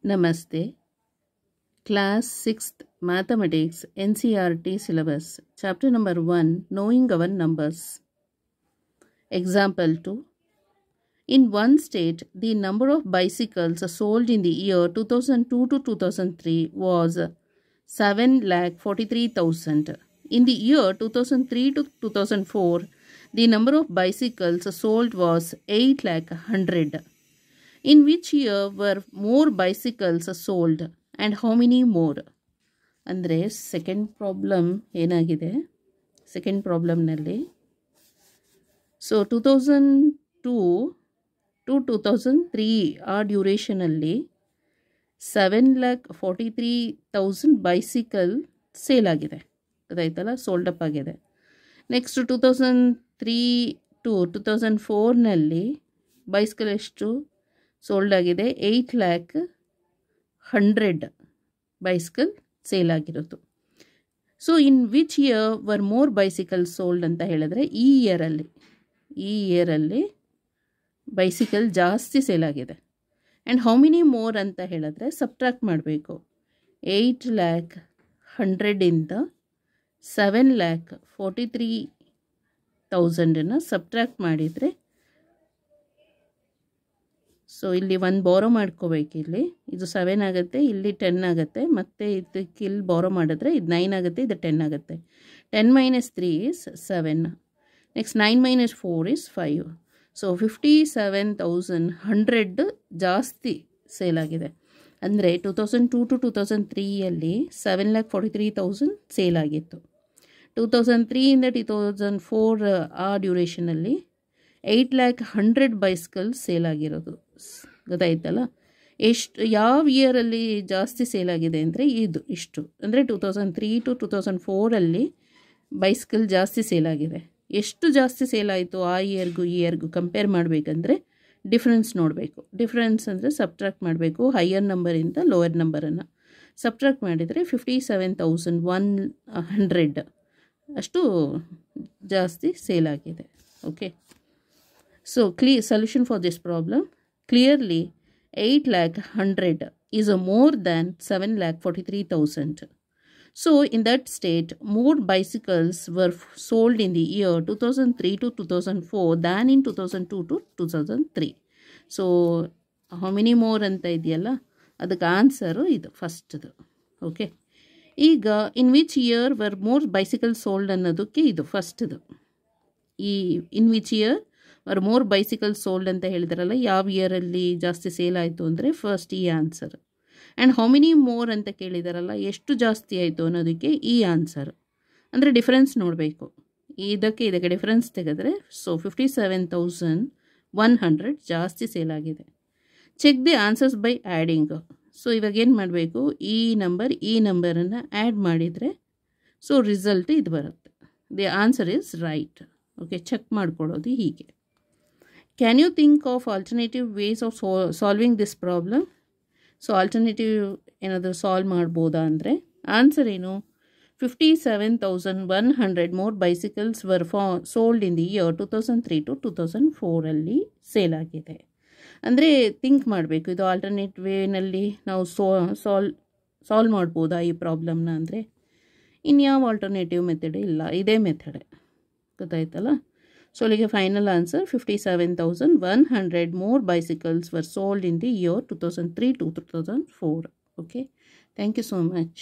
Namaste. Class 6th Mathematics NCERT syllabus. Chapter number 1 Knowing our numbers. Example 2. In one state, the number of bicycles sold in the year 2002 to 2003 was 7,43,000. In the year 2003 to 2004, the number of bicycles sold was 8,100,000. In which year were more bicycles sold and how many more? ಅಂದರೆ second problem ಏನಾಗಿದೆ, second ಪ್ರಾಬ್ಲಮ್ನಲ್ಲಿ so 2002 to 2003 ಆ ಡ್ಯೂರೇಷನಲ್ಲಿ 7,43,000 bicycle sale ಆಗಿದೆ, ಗೊತ್ತಾಯ್ತಲ್ಲ, sold up ಆಗಿದೆ. Next 2003 to 2004ನಲ್ಲಿ bicycle ಎಷ್ಟು sold ಆಗಿದೆ? 8,100,000 bicycle sale ಆಗಿರೋದು. So in which year were more bicycle sold ಅಂತ ಹೇಳಿದ್ರೆ ಈ ಇಯರಲ್ಲಿ ಬೈಸಿಕಲ್ ಜಾಸ್ತಿ ಸೇಲ್ ಆಗಿದೆ. ಆ್ಯಂಡ್ ಹೌ ಮೆನಿ ಮೋರ್ ಅಂತ ಹೇಳಿದ್ರೆ ಸಬ್ಟ್ರಾಕ್ಟ್ ಮಾಡಬೇಕು. 8,100,000ಇಂದ 7,43,000 ಸಬ್ಟ್ರಾಕ್ಟ್ ಮಾಡಿದರೆ, ಸೊ ಇಲ್ಲಿ 1 ಬಾರೋ ಮಾಡ್ಕೋಬೇಕು. ಇಲ್ಲಿ ಇದು 7 ಆಗುತ್ತೆ, ಇಲ್ಲಿ 10 ಆಗುತ್ತೆ, ಮತ್ತು ಇದಕ್ಕೆ ಇಲ್ಲಿ ಬಾರೋ ಮಾಡಿದ್ರೆ ಇದು 9 ಆಗುತ್ತೆ, ಇದು 10 ಆಗುತ್ತೆ. 10 - 3 is 7. Next 9 - 4 is 5. ಸೊ 57,100 ಜಾಸ್ತಿ ಸೇಲ್ ಆಗಿದೆ. ಅಂದರೆ 2002 ಟು 2003ಯಲ್ಲಿ 7,43,000 ಸೇಲ್ ಆಗಿತ್ತು. 2003ಇಂದ 2004 ಆ ಡ್ಯೂರೇಷನಲ್ಲಿ 8,100,000 ಬೈಸಿಕಲ್ ಸೇಲ್ ಆಗಿರೋದು, ಗೊತ್ತಾಯ್ತಲ್ಲ. ಯಾವ ಇಯರಲ್ಲಿ ಜಾಸ್ತಿ ಸೇಲ್ ಆಗಿದೆ ಅಂದರೆ ಇಷ್ಟು, ಅಂದರೆ 2003 ಟು 2004ಅಲ್ಲಿ ಬೈಸಿಕಲ್ ಜಾಸ್ತಿ ಸೇಲ್ ಆಗಿದೆ. ಎಷ್ಟು ಜಾಸ್ತಿ ಸೇಲ್ ಆಯಿತು ಆ ಇಯರ್ಗೂ ಈ ಇಯರ್ಗೂ ಕಂಪೇರ್ ಮಾಡಬೇಕಂದ್ರೆ ಡಿಫ್ರೆನ್ಸ್ ನೋಡಬೇಕು. ಡಿಫ್ರೆನ್ಸ್ ಅಂದರೆ ಸಬ್ಟ್ರಾಕ್ಟ್ ಮಾಡಬೇಕು. ಹೈಯರ್ ನಂಬರಿಂದ ಲೋಯರ್ ನಂಬರನ್ನು ಸಬ್ಟ್ರಾಕ್ಟ್ ಮಾಡಿದರೆ 57,100 ಅಷ್ಟು ಜಾಸ್ತಿ ಸೇಲ್ ಆಗಿದೆ. Okay, so solution for this problem: clearly 8,100,000 is more than 7,43,000. So in that state, more bicycles were sold in the year 2003 to 2004 than in 2002 to 2003. So how many more ಅಂತ ಇದೆಯಲ್ಲ, ಅದಕ್ಕೆ answer ಇದು ಫಸ್ಟ್ದು. Okay, ಈಗ in which year were more bicycle sold ಅನ್ನೋದಕ್ಕೆ ಇದು ಫಸ್ಟ್ದು. ಈ in which year are more bicycle sold ಅಂತ ಹೇಳಿದಾರಲ್ಲ, ಯಾವ ಇಯರಲ್ಲಿ ಜಾಸ್ತಿ ಸೇಲ್ ಆಯಿತು ಅಂದರೆ ಫಸ್ಟ್ ಈ answer. And how many more ಅಂತ ಕೇಳಿದಾರಲ್ಲ, ಎಷ್ಟು ಜಾಸ್ತಿ ಆಯಿತು ಅನ್ನೋದಕ್ಕೆ ಈ ಆನ್ಸರ್. ಅಂದರೆ ಡಿಫ್ರೆನ್ಸ್ ನೋಡಬೇಕು. ಇದಕ್ಕೆ ಡಿಫ್ರೆನ್ಸ್ ತೆಗೆದ್ರೆ ಸೊ 57,100 ಜಾಸ್ತಿ ಸೇಲ್ ಆಗಿದೆ. Check the answers by adding. So ಇವಾಗ ಏನು ಮಾಡಬೇಕು, ಈ ನಂಬರನ್ನು ಆ್ಯಡ್ ಮಾಡಿದರೆ ಸೊ ರಿಸಲ್ಟ್ ಇದು ಬರುತ್ತೆ. The answer is right. Okay, check ಮಾಡ್ಕೊಳ್ಳೋದು ಹೀಗೆ. Can you think of alternative ways of solving this problem? So alternative ಏನಾದರೂ ಸಾಲ್ವ್ ಮಾಡ್ಬೋದಾ ಅಂದರೆ ಆನ್ಸರ್ ಏನು? 57,100 more bicycles were sold in the year 2003 to 2004ಅಲ್ಲಿ ಸೇಲ್ ಆಗಿದೆ. ಅಂದರೆ ಥಿಂಕ್ ಮಾಡಬೇಕು, ಇದು ಆಲ್ಟರ್ನೇಟ್ ವೇನಲ್ಲಿ ನಾವು ಸಾಲ್ವ್ ಮಾಡ್ಬೋದಾ ಈ ಪ್ರಾಬ್ಲಮ್ನ ಅಂದರೆ ಇನ್ಯಾವ ಆಲ್ಟರ್ನೇಟಿವ್ ಮೆಥಡ್ ಇಲ್ಲ, ಇದೇ ಮೆಥಡೆ, ಗೊತ್ತಾಯ್ತಲ್ಲ. So like a final answer, 57,100 more bicycles were sold in the year 2003 to 2004. Okay, thank you so much.